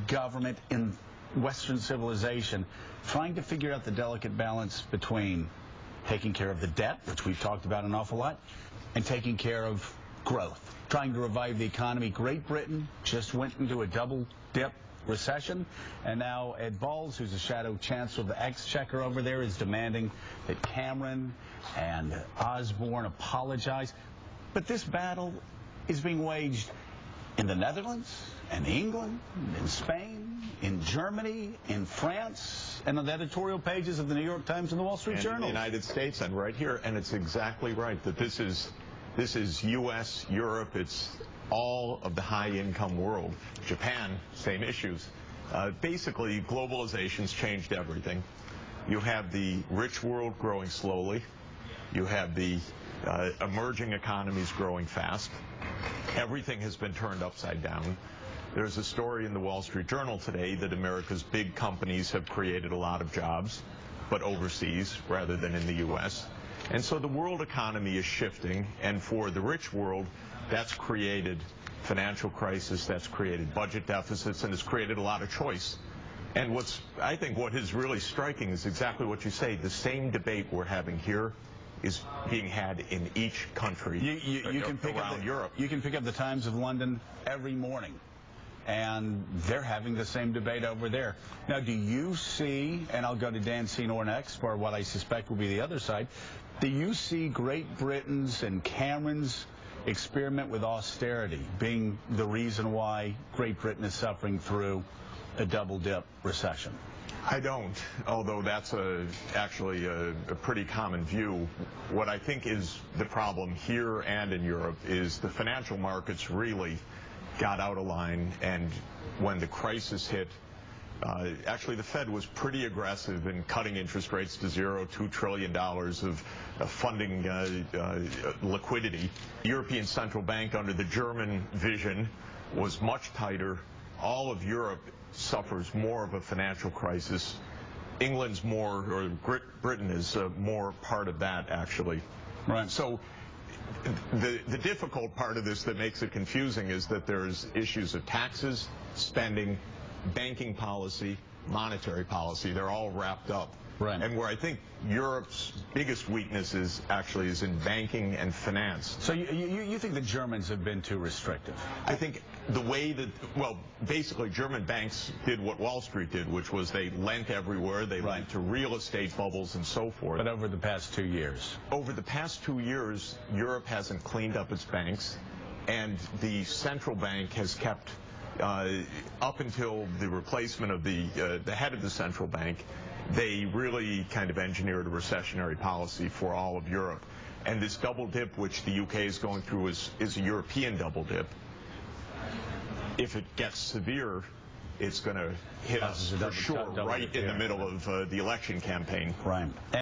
government in Western civilization trying to figure out the delicate balance between taking care of the debt, which we've talked about an awful lot, and taking care of growth, trying to revive the economy. Great Britain just went into a double-dip recession, and now Ed Balls, who's a shadow chancellor of the Exchequer over there, is demanding that Cameron and Osborne apologize. But this battle is being waged in the Netherlands, and England, in Spain, in Germany, in France, and on the editorial pages of the New York Times and the Wall Street Journal. In the United States, and right here, and it's exactly right that this is U.S., Europe, it's all of the high-income world. Japan, same issues. Basically, globalization's changed everything. You have the rich world growing slowly. You have the emerging economies growing fast. Everything has been turned upside down. There's a story in the Wall Street Journal today that America's big companies have created a lot of jobs, but overseas rather than in the U.S. And so the world economy is shifting, and for the rich world, that's created financial crisis, that's created budget deficits, and it's created a lot of choice. And I think what is really striking is exactly what you say. The same debate we're having here is being had in each country around Europe. You can pick up the Times of London every morning, and they're having the same debate over there. Now, do you see, and I'll go to Dan Senor next for what I suspect will be the other side, do you see Great Britain's and Cameron's experiment with austerity being the reason why Great Britain is suffering through a double-dip recession? I don't, although that's actually a pretty common view. What I think is the problem here and in Europe is the financial markets really got out of line, and when the crisis hit, actually the Fed was pretty aggressive in cutting interest rates to zero, $2 trillion of funding liquidity. The European Central Bank under the German vision was much tighter. All of Europe suffers more of a financial crisis. England's more, or Britain is more part of that, actually. Right. So the difficult part of this that makes it confusing is that there's issues of taxes, spending, banking policy, monetary policy. They're all wrapped up. Right. And where I think Europe's biggest weakness is actually in banking and finance. So you think the Germans have been too restrictive? I think the way that, well, basically German banks did what Wall Street did, which was they lent everywhere. They lent to real estate bubbles and so forth. But over the past 2 years? Over the past 2 years, Europe hasn't cleaned up its banks, and the central bank has kept, up until the replacement of the head of the central bank, they really kind of engineered a recessionary policy for all of Europe. And this double dip, which the UK is going through, is a European double dip. If it gets severe, it's going to hit us for sure right in the middle of the election campaign. Right.